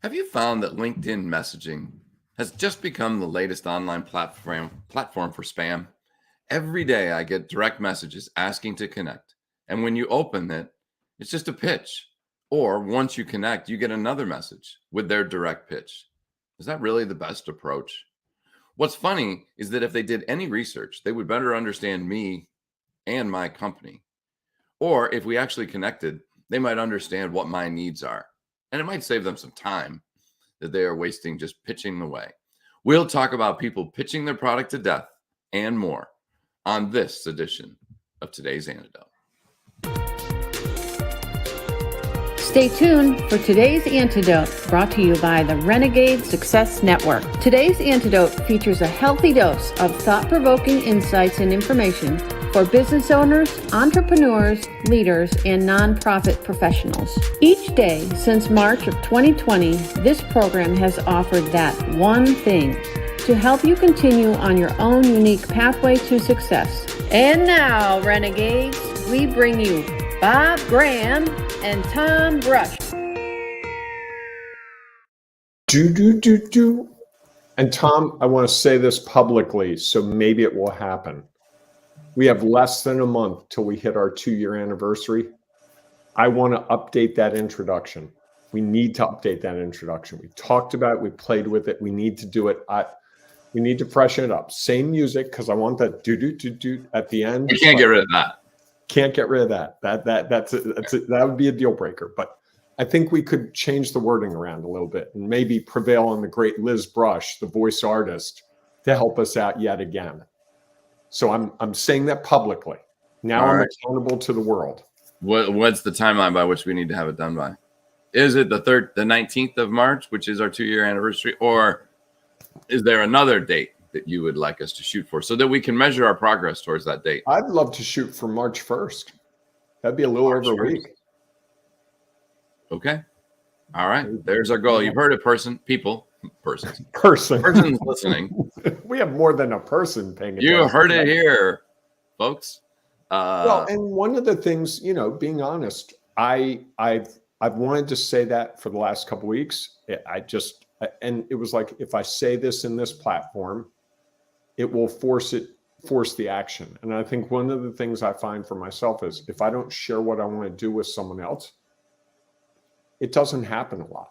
Have you found that LinkedIn messaging has just become the latest online platform for spam? Every day I get direct messages asking to connect. And when you open it, it's just a pitch. Or once you connect, you get another message with their direct pitch. Is that really the best approach? What's funny is that if they did any research, they would better understand me and my company. Or if we actually connected, they might understand what my needs are. And it might save them some time that they are wasting just pitching away. We'll talk about people pitching their product to death and more on this edition of Today's Antidote. Stay tuned for Today's Antidote, brought to you by the Renegade Success Network. Today's Antidote features a healthy dose of thought-provoking insights and information for business owners, entrepreneurs, leaders, and nonprofit professionals. Each day since March of 2020, this program has offered that one thing to help you continue on your own unique pathway to success. And now, Renegades, we bring you Bob Graham and Tom Brush. And Tom, I want to say this publicly, so maybe it will happen. We have less than a month till we hit our 2-year anniversary. I want to update that introduction. We need to update that introduction. We talked about it. We played with it. We need to do it. We need to freshen it up. Same music, because I want that do at the end. You can't get rid of that. Can't get rid of that. That would be a deal breaker. But I think we could change the wording around a little bit and maybe prevail on the great Liz Brush, the voice artist, to help us out yet again. So I'm saying that publicly. Now I'm accountable to the world. What's the timeline by which we need to have it done by? Is it the 19th of March, which is our 2-year anniversary, or is there another date that you would like us to shoot for so that we can measure our progress towards that date? I'd love to shoot for March 1st. That'd be a little over a week. Okay. All right. There's our goal. You've heard it, persons listening. We have more than a person paying attention. You heard it here, folks. Well, and one of the things, being honest, I've wanted to say that for the last couple of weeks. And it was like, if I say this in this platform, it will force the action. And I think one of the things I find for myself is if I don't share what I want to do with someone else, it doesn't happen a lot.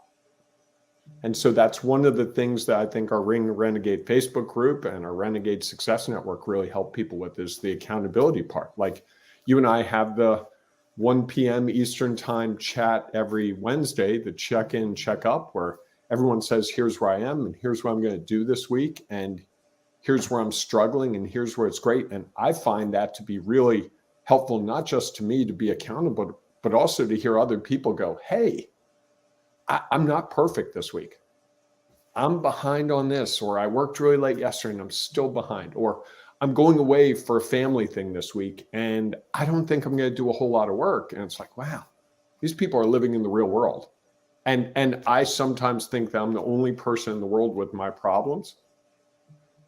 And so that's one of the things that I think our Ring Renegade Facebook group and our Renegade Success Network really help people with is the accountability part. Like you and I have the 1 p.m. Eastern time chat every Wednesday, the check-in, check-up, where everyone says, here's where I am and here's what I'm going to do this week. And here's where I'm struggling and here's where it's great. And I find that to be really helpful, not just to me to be accountable, but also to hear other people go, hey, I'm not perfect this week. I'm behind on this, or I worked really late yesterday and I'm still behind, or I'm going away for a family thing this week and I don't think I'm going to do a whole lot of work. And it's like, wow, these people are living in the real world. And I sometimes think that I'm the only person in the world with my problems.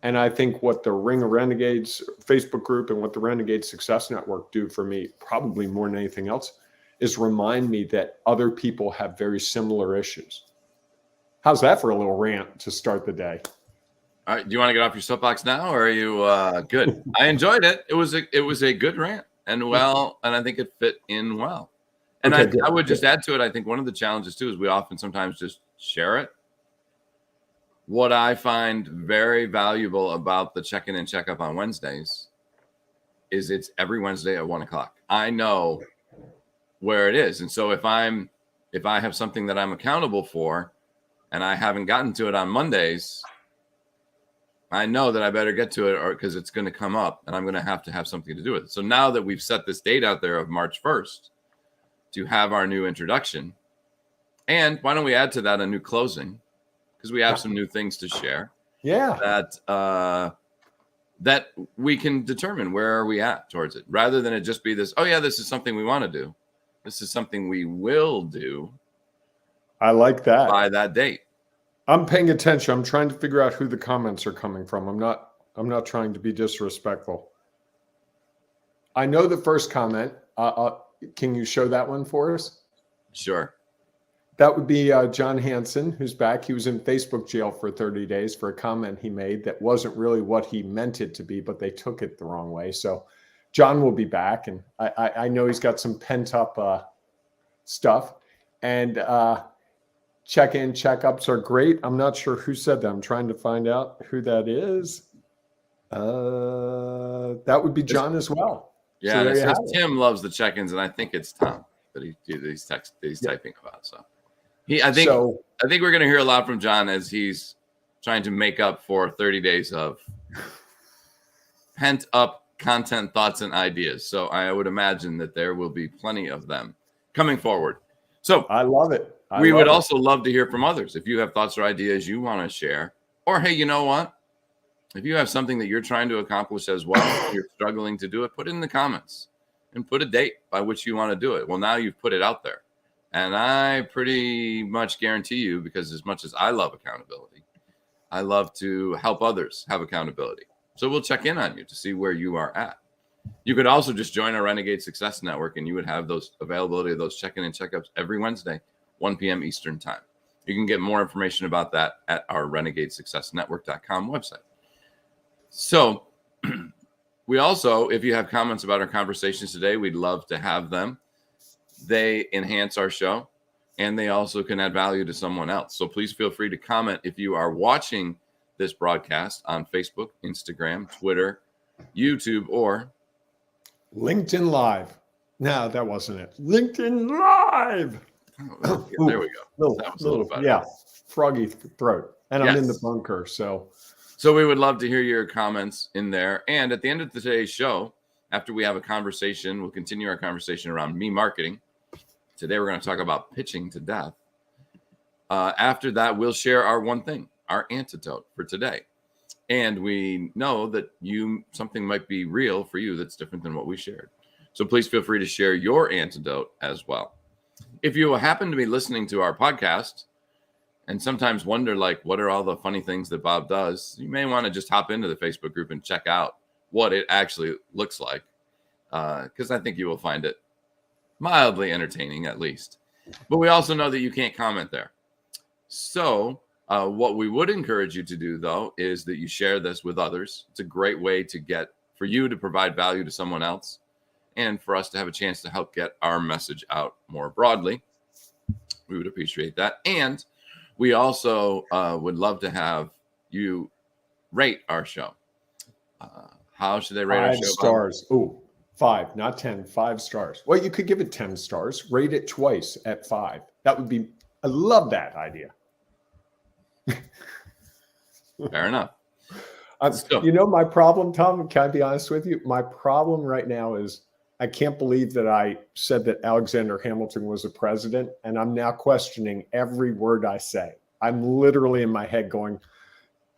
And I think what the Ring of Renegades Facebook group and what the Renegade Success Network do for me, probably more than anything else, is remind me that other people have very similar issues. How's that for a little rant to start the day? All right. Do you want to get off your soapbox now, or are you good? I enjoyed it. It was a good rant, and I think it fit in well. And okay, I would just add to it, I think one of the challenges too is we often sometimes just share it. What I find very valuable about the check-in and check-up on Wednesdays is it's every Wednesday at 1:00. I know where it is. And so if I have something that I'm accountable for and I haven't gotten to it on Mondays, I know that I better get to it, or because it's going to come up and I'm going to have something to do with it. So now that we've set this date out there of March 1st to have our new introduction, and why don't we add to that a new closing? Because we have some new things to share. Yeah. That we can determine where are we at towards it, rather than it just be this, oh yeah, this is something we want to do. This is something we will do. I like that. By that date. I'm paying attention. I'm trying to figure out who the comments are coming from. I'm not trying to be disrespectful. I know the first comment. Can you show that one for us? Sure. That would be John Hansen, who's back. He was in Facebook jail for 30 days for a comment he made that wasn't really what he meant it to be, but they took it the wrong way. So John will be back, and I know he's got some pent up stuff. And check-in, check-ups are great. I'm not sure who said that. I'm trying to find out who that is. That would be John as well. Yeah, so it says Tim loves the check-ins, and I think it's Tom that he's typing about. So I think we're going to hear a lot from John as he's trying to make up for 30 days of pent-up content, thoughts, and ideas. So I would imagine that there will be plenty of them coming forward. So I love it. We would also love to hear from others. If you have thoughts or ideas you want to share, or hey, you know what? If you have something that you're trying to accomplish as well, you're struggling to do it, put it in the comments and put a date by which you want to do it. Well, now you've put it out there. And I pretty much guarantee you, because as much as I love accountability, I love to help others have accountability. So we'll check in on you to see where you are at. You could also just join our Renegade Success Network, and you would have those availability of those check-in and checkups every Wednesday, 1 p.m. Eastern time. You can get more information about that at our renegadesuccessnetwork.com website. So we also, if you have comments about our conversations today, we'd love to have them. They enhance our show, and they also can add value to someone else. So please feel free to comment if you are watching this broadcast on Facebook, Instagram, Twitter, YouTube, or LinkedIn Live. No, that wasn't it. LinkedIn Live. Oh, yeah, there we go. That was a little better. Yeah, froggy throat. And I'm in the bunker, so we would love to hear your comments in there. And at the end of today's show, after we have a conversation, we'll continue our conversation around me marketing. Today, we're going to talk about pitching to death. After that, we'll share our one thing, our antidote for today. And we know that something might be real for you that's different than what we shared. So please feel free to share your antidote as well. If you happen to be listening to our podcast and sometimes wonder, like, what are all the funny things that Bob does, you may want to just hop into the Facebook group and check out what it actually looks like, because I think you will find it mildly entertaining, at least. But we also know that you can't comment there. So what we would encourage you to do, though, is that you share this with others. It's a great way for you to provide value to someone else and for us to have a chance to help get our message out more broadly. We would appreciate that. And we also would love to have you rate our show. How should they rate our show? 5 stars. Oh, 5, not 10, 5 stars. Well, you could give it 10 stars. Rate it twice at 5. That would be, I love that idea. Fair enough. You know, my problem, Tom, can I be honest with you? My problem right now is I can't believe that I said that Alexander Hamilton was a president, and I'm now questioning every word I say. I'm literally in my head going,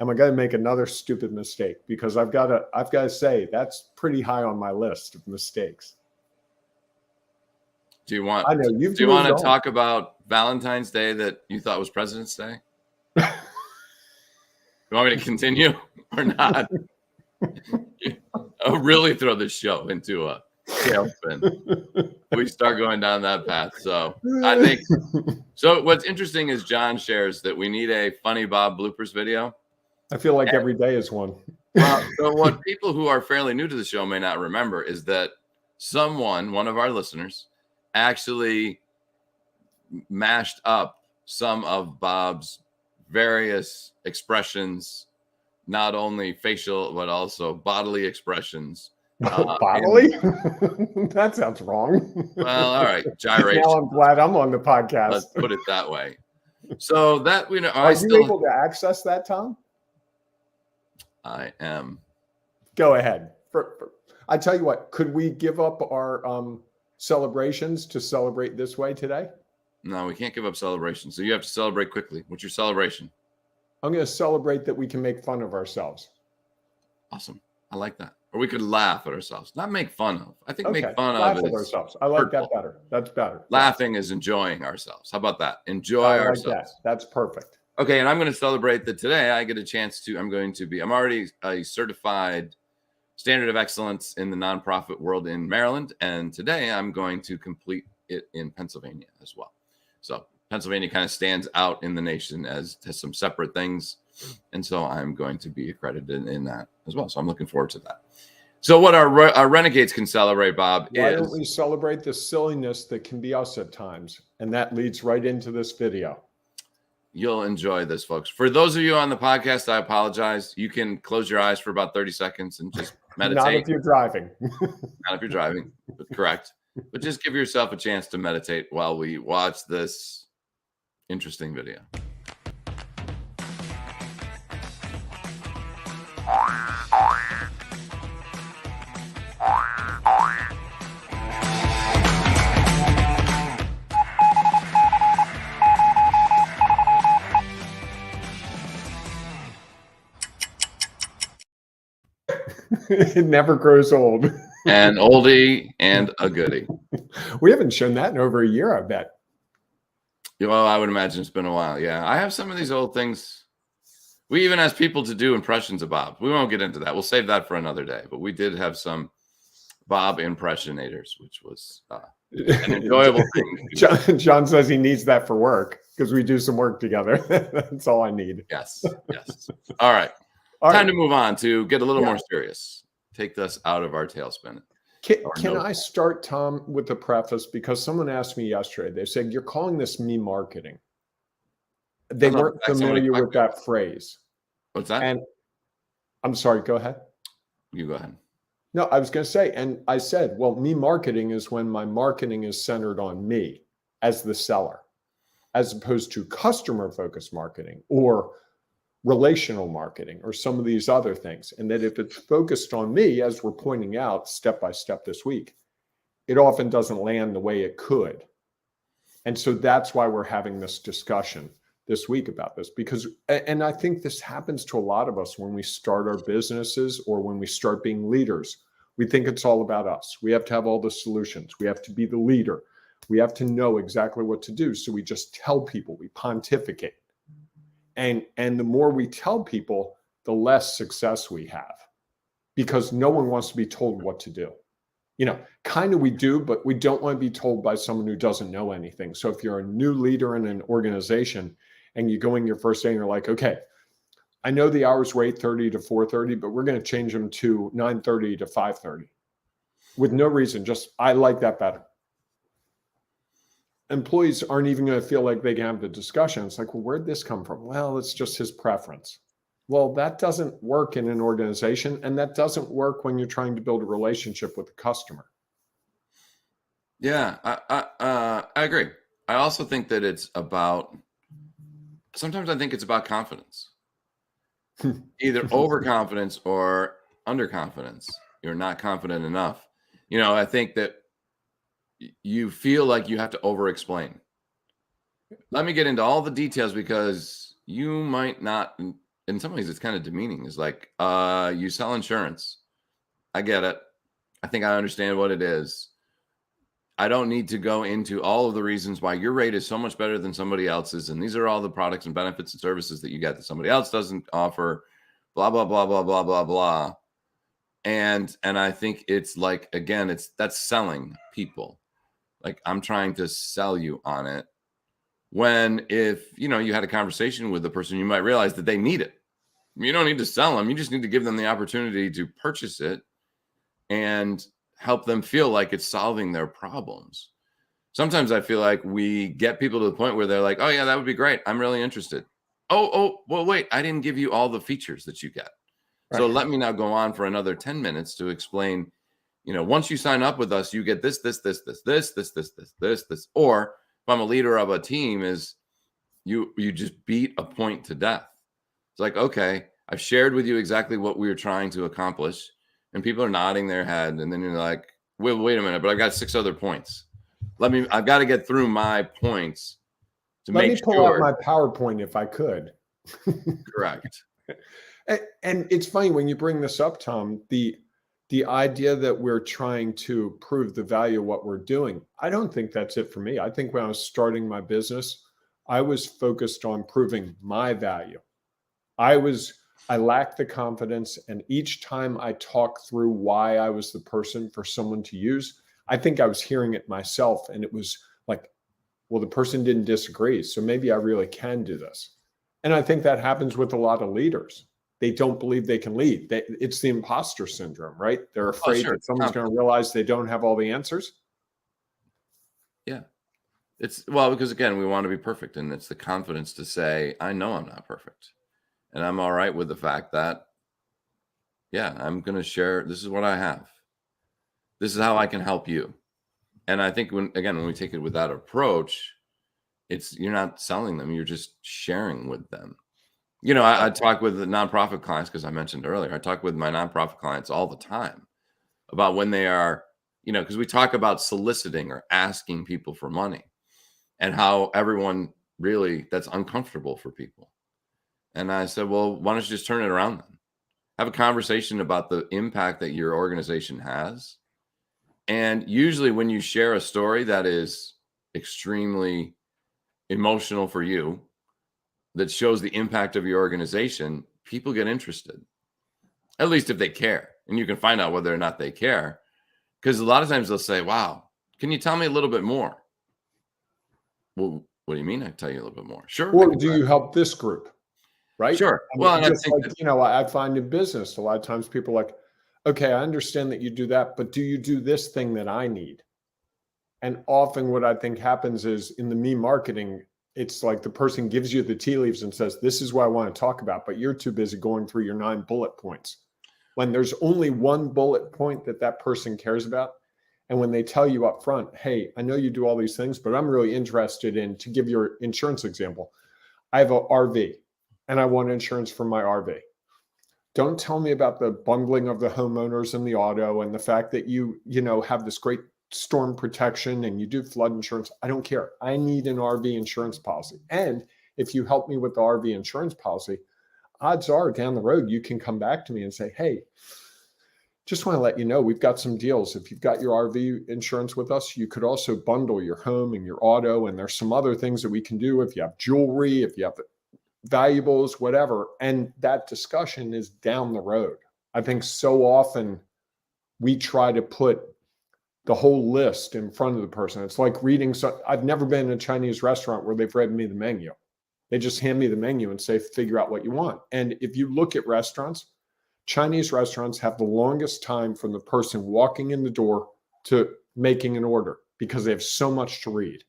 am I going to make another stupid mistake? Because I've got to say that's pretty high on my list of mistakes. Do you want to talk about Valentine's Day that you thought was President's Day? You want me to continue or not? I'll really throw this show into a tailspin. We start going down that path. So I think what's interesting is John shares that we need a Funny Bob bloopers video. I feel like every day is one. So what people who are fairly new to the show may not remember is that one of our listeners, actually mashed up some of Bob's various expressions, not only facial, but also bodily expressions. Bodily? That sounds wrong. Well, all right. Gyration. Now I'm glad I'm on the podcast. Let's put it that way. So that we know. Are you able to access that, Tom? I am. Go ahead. I tell you what, could we give up our celebrations to celebrate this way today? No, we can't give up celebrations. So you have to celebrate quickly. What's your celebration? I'm going to celebrate that we can make fun of ourselves. Awesome. I like that. Or we could laugh at ourselves, not make fun of. I think make fun laugh of at ourselves. I like that better. That's better. Laughing is enjoying ourselves. How about that? Enjoy ourselves. That's perfect. Okay, and I'm going to celebrate that today. I get a chance to. I'm already a certified standard of excellence in the nonprofit world in Maryland, and today I'm going to complete it in Pennsylvania as well. So Pennsylvania kind of stands out in the nation as some separate things. And so I'm going to be accredited in that as well. So I'm looking forward to that. So what our renegades can celebrate, Bob, Why don't we celebrate the silliness that can be us at times? And that leads right into this video. You'll enjoy this, folks. For those of you on the podcast, I apologize. You can close your eyes for about 30 seconds and just meditate. Not if you're driving. Not if you're driving, but correct. But just give yourself a chance to meditate while we watch this interesting video. It never grows old. An oldie and a goodie. We haven't shown that in over a year, I bet. Well, I would imagine it's been a while. Yeah, I have some of these old things. We even asked people to do impressions of Bob. We won't get into that. We'll save that for another day. But we did have some Bob impressionators, which was an enjoyable thing. John says he needs that for work because we do some work together. That's all I need. Yes, yes. All right. Time to move on to get a little more serious. Take us out of our tailspin. Can I start, Tom, with the preface? Because someone asked me yesterday, they said, you're calling this me marketing. They weren't familiar with that phrase. What's that? And I'm sorry, go ahead. You go ahead. No, I was going to say, and I said, well, me marketing is when my marketing is centered on me as the seller, as opposed to customer-focused marketing or relational marketing or some of these other things. And that if it's focused on me, as we're pointing out step by step this week, it often doesn't land the way it could. And so that's why we're having this discussion this week about this, because, and I think this happens to a lot of us when we start our businesses or when we start being leaders. We think it's all about us. We have to have all the solutions. We have to be the leader. We have to know exactly what to do. So we just tell people, we pontificate. And the more we tell people, the less success we have, because no one wants to be told what to do. You know, kind of we do, but we don't want to be told by someone who doesn't know anything. So if you're a new leader in an organization and you go in your first day and you're like, okay, I know the hours were 8:30 to 4:30, but we're going to change them to 9:30 to 5:30 with no reason. Just, I like that better. Employees aren't even going to feel like they can have the discussion. It's like, well, where'd this come from? Well, it's just his preference. Well, that doesn't work in an organization, and that doesn't work when you're trying to build a relationship with the customer. Yeah, I agree. I also think that it's about, sometimes I think it's about confidence. Either overconfidence or underconfidence. You're not confident enough. You know, I think that you feel like you have to over-explain. Let me get into all the details because you might not, in some ways it's kind of demeaning. It's like, you sell insurance. I get it. I think I understand what it is. I don't need to go into all of the reasons why your rate is so much better than somebody else's. And these are all the products and benefits and services that you get that somebody else doesn't offer, blah, blah, blah, blah, blah, blah, blah. And I think it's like, again, that's selling people. Like, I'm trying to sell you on it. When if, you know, you had a conversation with the person, you might realize that they need it. You don't need to sell them. You just need to give them the opportunity to purchase it and help them feel like it's solving their problems. Sometimes I feel like we get people to the point where they're like, oh yeah, that would be great. I'm really interested. Oh, well, wait, I didn't give you all the features that you get. Right. So let me now go on for another 10 minutes to explain, you know, once you sign up with us, you get this. Or if I'm a leader of a team, is you just beat a point to death. It's like, okay, I've shared with you exactly what we were trying to accomplish, and people are nodding their head, and then you're like, wait a minute, but I've got 6 other points. I've got to get through my points to make sure. Let me pull out my PowerPoint if I could. Correct. And it's funny when you bring this up, Tom, the idea that we're trying to prove the value of what we're doing. I don't think that's it for me. I think when I was starting my business, I was focused on proving my value. I lacked the confidence. And each time I talked through why I was the person for someone to use, I think I was hearing it myself. And it was like, well, the person didn't disagree, so maybe I really can do this. And I think that happens with a lot of leaders. They don't believe they can lead. It's the imposter syndrome, right? They're afraid that someone's going to realize they don't have all the answers. Yeah. Because again, we want to be perfect. And it's the confidence to say, I know I'm not perfect. And I'm all right with the fact that, yeah, I'm going to share. This is what I have. This is how I can help you. And I think when we take it with that approach, you're not selling them. You're just sharing with them. I talk with the nonprofit clients, because I mentioned earlier, I talk with my nonprofit clients all the time about when they are, because we talk about soliciting or asking people for money and how everyone really, that's uncomfortable for people. And I said, well, why don't you just turn it around then? Have a conversation about the impact that your organization has. And usually when you share a story that is extremely emotional for you, that shows the impact of your organization, people get interested, at least if they care. And you can find out whether or not they care, because a lot of times they'll say, wow, can you tell me a little bit more? Well, what do you mean I tell you a little bit more? Sure. Or do you help this group? Right. Sure. I mean, well, and just I find in business, a lot of times people are like, okay, I understand that you do that, but do you do this thing that I need? And often what I think happens is in the me marketing, it's like the person gives you the tea leaves and says, this is what I want to talk about, but you're too busy going through your 9 bullet points. When there's only one bullet point that person cares about. And when they tell you up front, hey, I know you do all these things, but I'm really interested in, to give your insurance example, I have an RV and I want insurance for my RV. Don't tell me about the bungling of the homeowners and the auto and the fact that you have this great storm protection and you do flood insurance. I don't care. I need an RV insurance policy. And if you help me with the RV insurance policy, odds are down the road, you can come back to me and say, hey, just want to let you know, we've got some deals. If you've got your RV insurance with us, you could also bundle your home and your auto. And there's some other things that we can do. If you have jewelry, if you have valuables, whatever. And that discussion is down the road. I think so often we try to put the whole list in front of the person. It's like reading. I've never been in a Chinese restaurant where they've read me the menu. They just hand me the menu and say, figure out what you want. And if you look at restaurants, Chinese restaurants have the longest time from the person walking in the door to making an order because they have so much to read.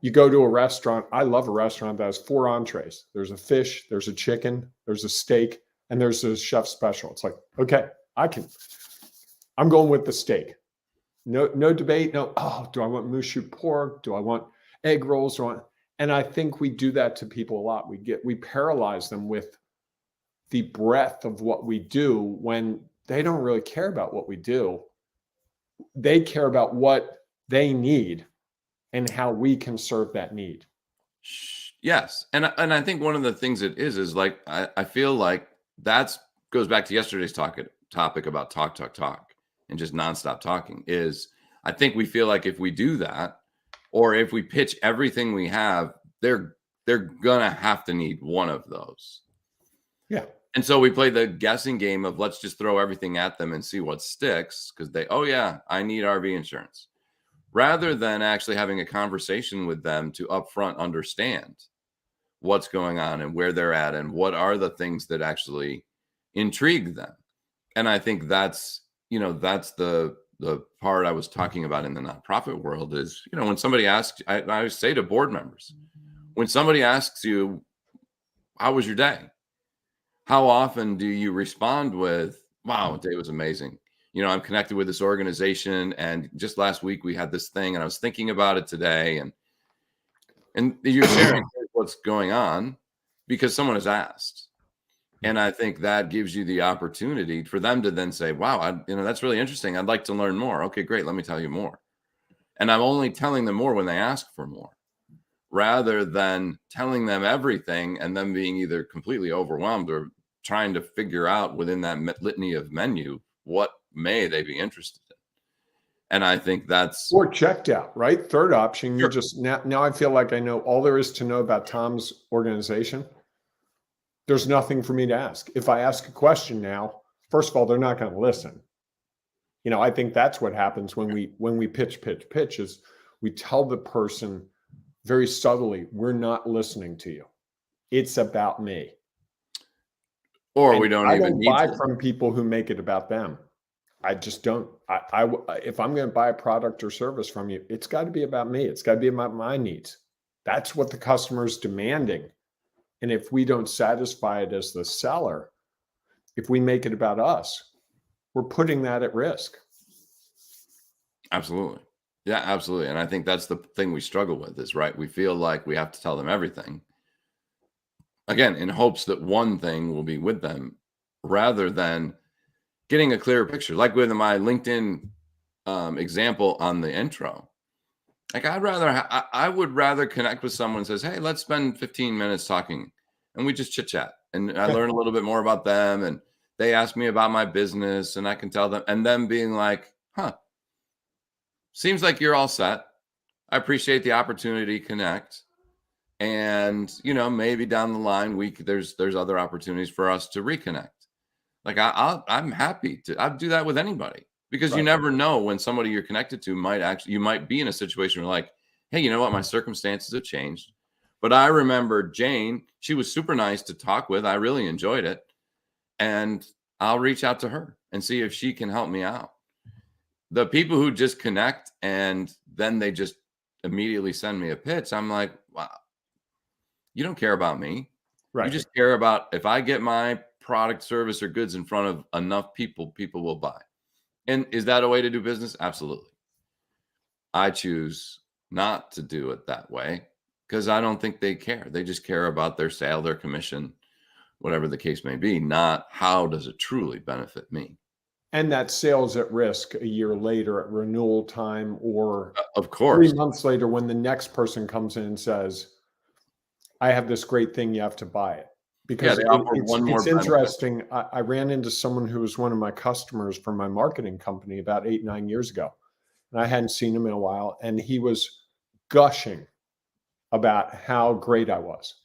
You go to a restaurant. I love a restaurant that has 4 entrees. There's a fish, there's a chicken, there's a steak, and there's a chef special. It's like, okay, I'm going with the steak. No debate. No, do I want mushu pork? Do I want egg rolls? And I think we do that to people a lot. We paralyze them with the breadth of what we do when they don't really care about what we do. They care about what they need and how we can serve that need. Yes. And I think one of the things it is like, I feel like that goes back to yesterday's topic about talk, and just nonstop talking is I think we feel like if we do that, or if we pitch everything we have, they're going to have to need one of those. Yeah. And so we play the guessing game of let's just throw everything at them and see what sticks because I need RV insurance. Rather than actually having a conversation with them to upfront understand what's going on and where they're at and what are the things that actually intrigue them. And I think that's the part I was talking about in the nonprofit world is, when somebody asks, I always say to board members, when somebody asks you, how was your day? How often do you respond with, wow, today was amazing. I'm connected with this organization and just last week we had this thing and I was thinking about it today and you're sharing what's going on because someone has asked. And I think that gives you the opportunity for them to then say, wow, that's really interesting. I'd like to learn more. Okay, great. Let me tell you more. And I'm only telling them more when they ask for more rather than telling them everything and them being either completely overwhelmed or trying to figure out within that litany of menu, what may they be interested in. And I think that's or checked out, right? Third option. Sure. You just now I feel like I know all there is to know about Tom's organization. There's nothing for me to ask. If I ask a question now, first of all, they're not going to listen. I think that's what happens when we pitch is we tell the person very subtly, we're not listening to you. It's about me. Or and we don't I even don't need buy to. from people who make it about them. I just don't. If I'm going to buy a product or service from you, it's got to be about me. It's got to be about my needs. That's what the customer is demanding. And if we don't satisfy it as the seller, if we make it about us, we're putting that at risk. Absolutely. Yeah, absolutely. And I think that's the thing we struggle with is, right, we feel like we have to tell them everything. Again, in hopes that one thing will be with them rather than getting a clearer picture. Like with my LinkedIn example on the intro. Like I would rather connect with someone who says, "Hey, let's spend 15 minutes talking," and we just chit chat, and I learn a little bit more about them, and they ask me about my business, and I can tell them, and them being like, "Huh, seems like you're all set. I appreciate the opportunity to connect, and maybe down the line there's other opportunities for us to reconnect." Like I'm happy to. I'd do that with anybody. Because you Right. never know when somebody you're connected to you might be in a situation where like, hey, you know what? My circumstances have changed. But I remember Jane, she was super nice to talk with. I really enjoyed it. And I'll reach out to her and see if she can help me out. The people who just connect and then they just immediately send me a pitch, I'm like, wow, you don't care about me. Right. You just care about if I get my product, service, or goods in front of enough people, people will buy. And is that a way to do business? Absolutely. I choose not to do it that way because I don't think they care. They just care about their sale, their commission, whatever the case may be, not how does it truly benefit me. And that sale's at risk a year later at renewal time, or of course 3 months later when the next person comes in and says, I have this great thing, you have to buy it. Because they offer one more it's benefit. interesting. I ran into someone who was one of my customers for my marketing company about 8-9 years ago. And I hadn't seen him in a while. And he was gushing about how great I was.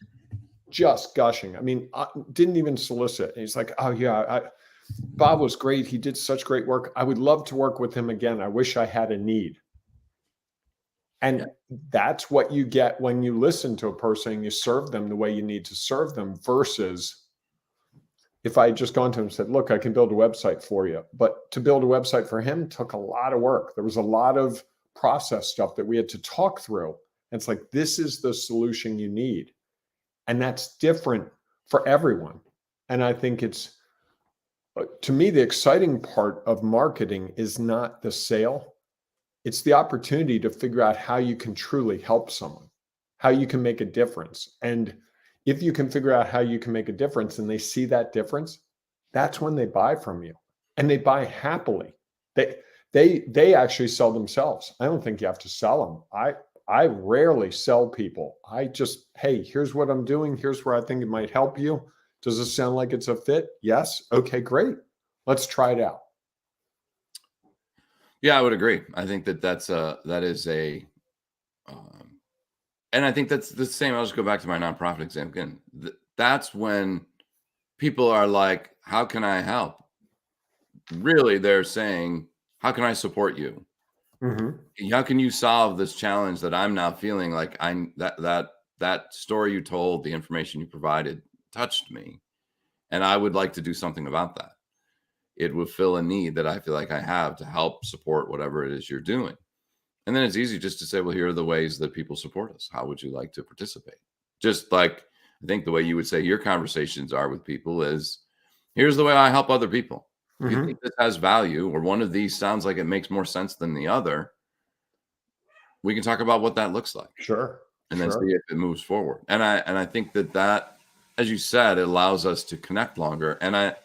Just gushing. I mean, I didn't even solicit. And he's like, oh, yeah, Bob was great. He did such great work. I would love to work with him again. I wish I had a need. And that's what you get when you listen to a person and you serve them the way you need to serve them, versus if I had just gone to him and said, look, I can build a website for you. But to build a website for him took a lot of work. There was a lot of process stuff that we had to talk through. And it's like, this is the solution you need. And that's different for everyone. And I think it's, to me, the exciting part of marketing is not the sale. It's the opportunity to figure out how you can truly help someone, how you can make a difference. And if you can figure out how you can make a difference and they see that difference, that's when they buy from you, and they buy happily. They actually sell themselves. I don't think you have to sell them. I rarely sell people. I just, hey, here's what I'm doing. Here's where I think it might help you. Does it sound like it's a fit? Yes. Okay, great. Let's try it out. Yeah, I would agree. I think that and I think that's the same. I'll just go back to my nonprofit example again. That's when people are like, how can I help? Really, they're saying, how can I support you? Mm-hmm. How can you solve this challenge that I'm now feeling like that story you told, the information you provided touched me, and I would like to do something about that. It would fill a need that I feel like I have to help support whatever it is you're doing. And then it's easy just to say, well, here are the ways that people support us. How would you like to participate? Just like I think the way you would say your conversations are with people is, here's the way I help other people. If you think this has value, or one of these sounds like it makes more sense than the other, we can talk about what that looks like. Sure. And then see if it moves forward. And I think that, as you said, it allows us to connect longer. And I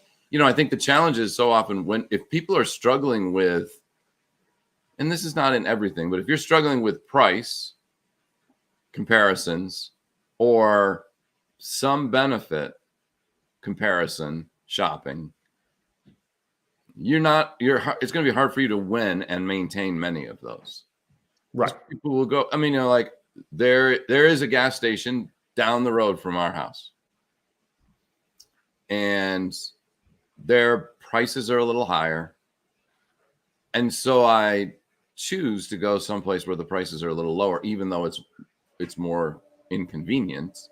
think the challenge is so often if people are struggling with, and this is not in everything, but if you're struggling with price comparisons or some benefit comparison shopping, it's going to be hard for you to win and maintain many of those. Right. People will go, like there is a gas station down the road from our house, and their prices are a little higher. And so I choose to go someplace where the prices are a little lower, even though it's it's more inconvenient,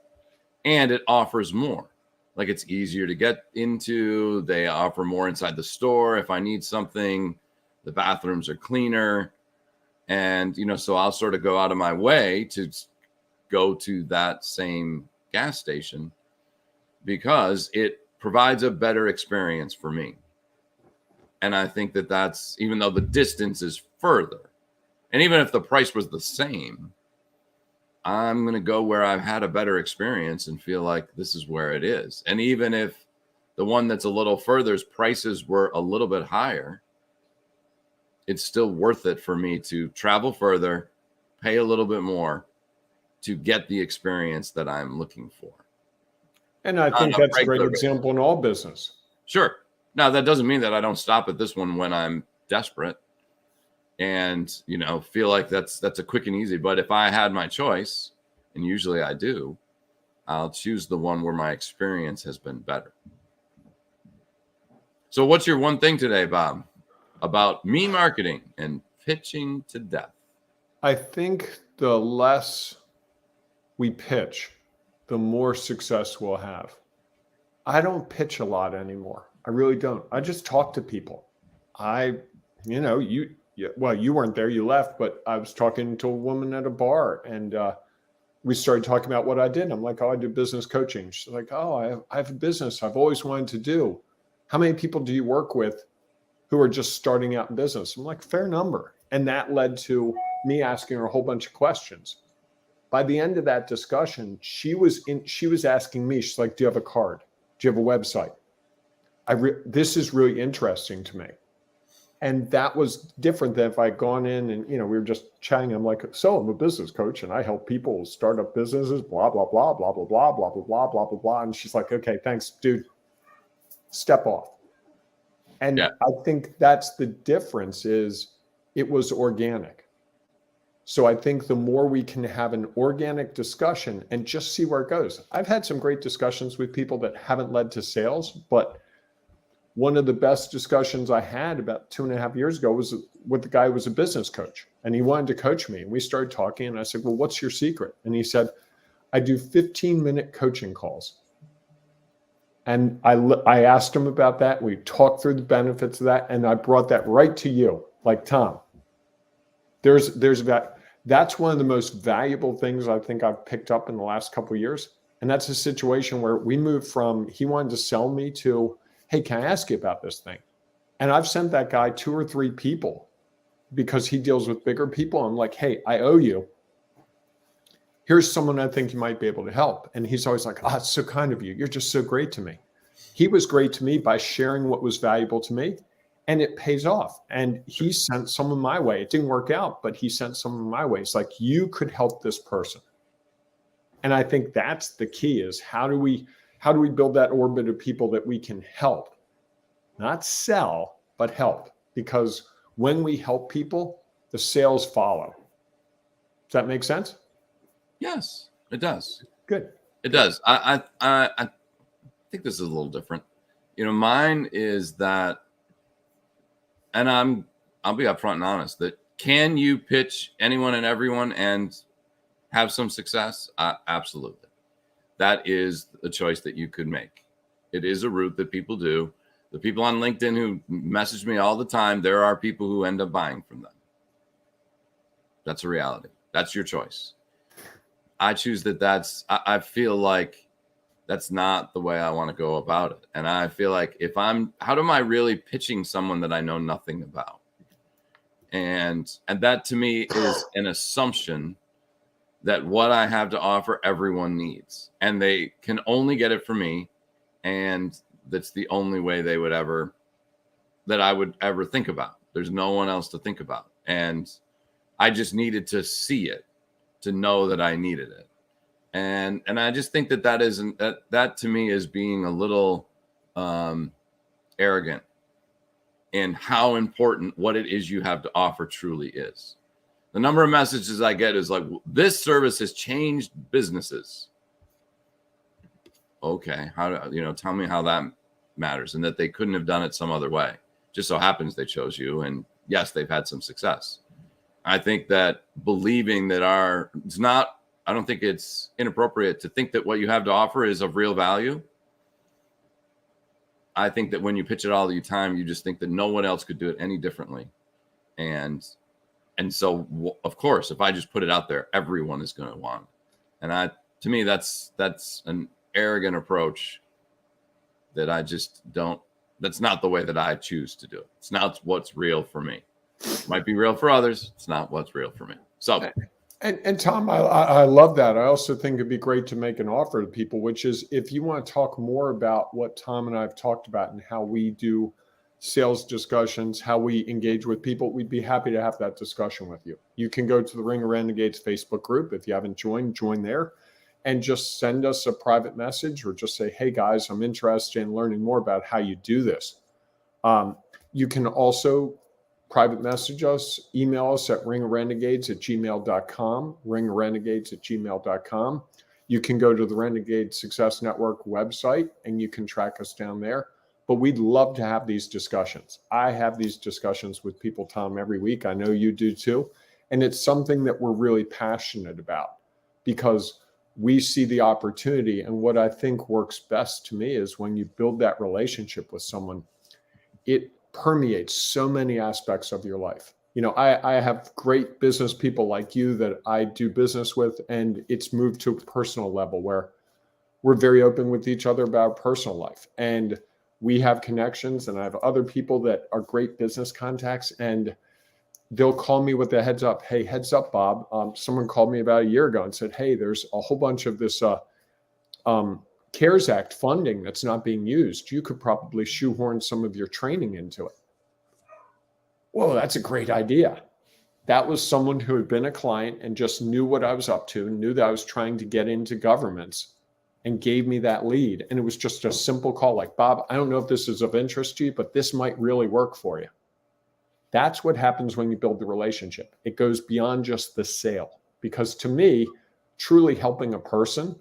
and it offers more. Like, it's easier to get into. They offer more inside the store. If I need something, the bathrooms are cleaner. And, so I'll sort of go out of my way to go to that same gas station because it provides a better experience for me. And I think that that's, even though the distance is further, and even if the price was the same, I'm going to go where I've had a better experience and feel like this is where it is. And even if the one that's a little further's prices were a little bit higher, it's still worth it for me to travel further, pay a little bit more to get the experience that I'm looking for. And I think that's a great example in all business. Sure. Now, that doesn't mean that I don't stop at this one when I'm desperate and, feel like that's a quick and easy. But if I had my choice, and usually I do, I'll choose the one where my experience has been better. So what's your one thing today, Bob, about me marketing and pitching to death? I think the less we pitch, the more success we'll have. I don't pitch a lot anymore. I really don't. I just talk to people. You weren't there, you left, but I was talking to a woman at a bar and we started talking about what I did. I'm like, oh, I do business coaching. She's like, oh, I have a business I've always wanted to do. How many people do you work with who are just starting out in business? I'm like, fair number. And that led to me asking her a whole bunch of questions. By the end of that discussion, she was asking me, she's like, do you have a card? Do you have a website? This is really interesting to me. And that was different than if I'd gone in and, we were just chatting. I'm like, so I'm a business coach and I help people start up businesses, blah, blah, blah, blah, blah, blah, blah, blah, blah, blah, blah, blah. And she's like, okay, thanks, dude. Step off. And yeah. I think that's the difference is it was organic. So I think the more we can have an organic discussion and just see where it goes. I've had some great discussions with people that haven't led to sales, but one of the best discussions I had about 2.5 years ago was with the guy who was a business coach, and he wanted to coach me. And we started talking, and I said, well, what's your secret? And he said, I do 15-minute coaching calls. And I asked him about that. We talked through the benefits of that, and I brought that right to you, like, Tom, that's one of the most valuable things I think I've picked up in the last couple of years. And that's a situation where we moved from, he wanted to sell me to, hey, can I ask you about this thing? And I've sent that guy 2 or 3 people because he deals with bigger people. I'm like, hey, I owe you. Here's someone I think you might be able to help. And he's always like, it's so kind of you. You're just so great to me. He was great to me by sharing what was valuable to me. And it pays off. And he sent someone my way. It didn't work out, but he sent someone my way. It's like, you could help this person. And I think that's the key is how do we build that orbit of people that we can help? Not sell, but help. Because when we help people, the sales follow. Does that make sense? Yes, it does. Good. It does. I think this is a little different. Mine is that, and I'll be upfront and honest, that can you pitch anyone and everyone and have some success? Absolutely. That is a choice that you could make. It is a route that people do. The people on LinkedIn who message me all the time, there are people who end up buying from them. That's a reality. That's your choice. I choose I feel like that's not the way I want to go about it. And I feel like how am I really pitching someone that I know nothing about? And that to me is an assumption that what I have to offer everyone needs, and they can only get it from me. And that's the only way that I would ever think about. There's no one else to think about. And I just needed to see it, to know that I needed it. And I just think that to me is being a little arrogant in how important what it is you have to offer truly is. The number of messages I get is like, this service has changed businesses. Okay, tell me how that matters, and that they couldn't have done it some other way. Just so happens they chose you, and yes, they've had some success. I think that believing that it's not I don't think it's inappropriate to think that what you have to offer is of real value. I think that when you pitch it all the time, you just think that no one else could do it any differently. And so, of course, if I just put it out there, everyone is going to want it. And to me, that's an arrogant approach that I just don't. That's not the way that I choose to do it. It's not what's real for me. It might be real for others. It's not what's real for me. So. And Tom, I love that. I also think it'd be great to make an offer to people, which is if you want to talk more about what Tom and I have talked about and how we do sales discussions, how we engage with people, we'd be happy to have that discussion with you. You can go to the Ring of Renegades Facebook group. If you haven't joined, join there and just send us a private message or just say, hey guys, I'm interested in learning more about how you do this. You can also private message us, email us at ringofrenegades@gmail.com, ringofrenegades@gmail.com. You can go to the Renegade Success Network website and you can track us down there. But we'd love to have these discussions. I have these discussions with people, Tom, every week. I know you do too. And it's something that we're really passionate about because we see the opportunity. And what I think works best to me is when you build that relationship with someone, it permeates so many aspects of your life. You know, I have great business people like you that I do business with, and it's moved to a personal level where we're very open with each other about personal life. And we have connections, and I have other people that are great business contacts, and they'll call me with a heads up. Hey, heads up, Bob. Someone called me about a year ago and said, hey, there's a whole bunch of this CARES Act funding that's not being used. You could probably shoehorn some of your training into it. Whoa, that's a great idea. That was someone who had been a client and just knew what I was up to, knew that I was trying to get into governments and gave me that lead. And it was just a simple call like, Bob, I don't know if this is of interest to you, but this might really work for you. That's what happens when you build the relationship. It goes beyond just the sale. Because to me, truly helping a person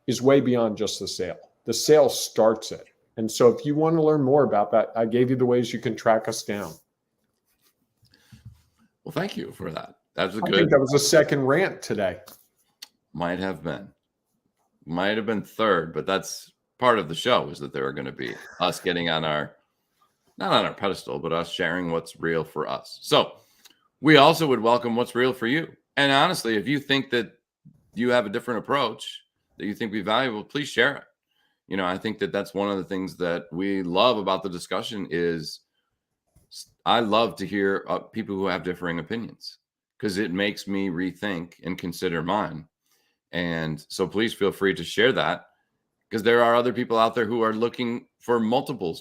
is way beyond just the sale. The sale starts it. And so if you want to learn more about that, I gave you the ways you can track us down. Well, thank you for that. That was I think that was a second rant today. Might have been third, but that's part of the show is that there are going to be us getting on our, not on our pedestal, but us sharing what's real for us. So we also would welcome what's real for you. And honestly, if you think that you have a different approach that you think be valuable, please share it. You know, I think that that's one of the things that we love about the discussion is I love to hear people who have differing opinions because it makes me rethink and consider mine. And so please feel free to share that because there are other people out there who are looking for multiple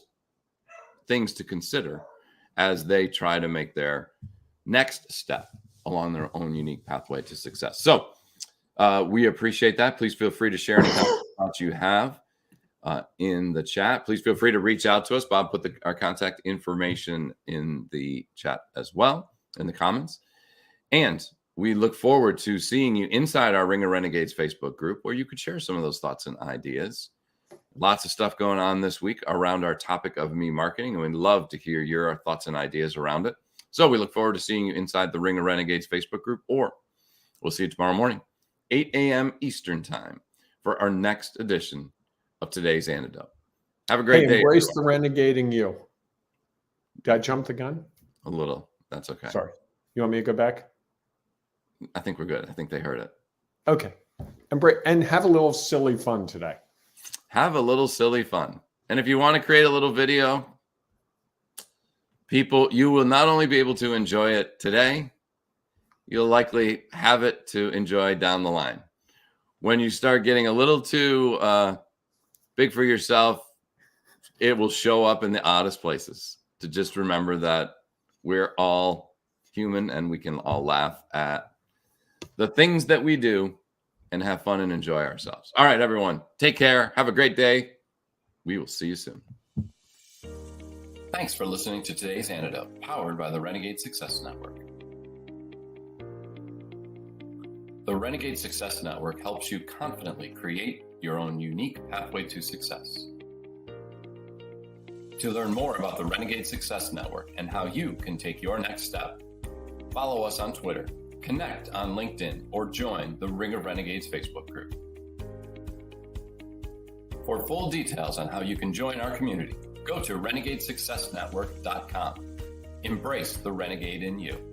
things to consider as they try to make their next step along their own unique pathway to success. So we appreciate that. Please feel free to share any thoughts you have in the chat. Please feel free to reach out to us. Bob put our contact information in the chat as well, in the comments. And we look forward to seeing you inside our Ring of Renegades Facebook group where you could share some of those thoughts and ideas. Lots of stuff going on this week around our topic of me marketing, and we'd love to hear your thoughts and ideas around it. So we look forward to seeing you inside the Ring of Renegades Facebook group, or we'll see you tomorrow morning, 8 a.m. Eastern time for our next edition of today's Antidote. Have a great day. Embrace the renegading you. Did I jump the gun? A little. That's okay. Sorry. You want me to go back? I think we're good. I think they heard it. Okay. And have a little silly fun today. Have a little silly fun. And if you want to create a little video, people, you will not only be able to enjoy it today, you'll likely have it to enjoy down the line. When you start getting a little too big for yourself, it will show up in the oddest places. To just remember that we're all human and we can all laugh at the things that we do and have fun and enjoy ourselves. All right, everyone, take care. Have a great day. We will see you soon. Thanks for listening to today's Antidote, powered by the Renegade Success Network. The Renegade Success Network helps you confidently create your own unique pathway to success. To learn more about the Renegade Success Network and how you can take your next step, follow us on Twitter connect on LinkedIn, or join the Ring of Renegades Facebook group. For full details on how you can join our community, go to renegadesuccessnetwork.com. Embrace the renegade in you.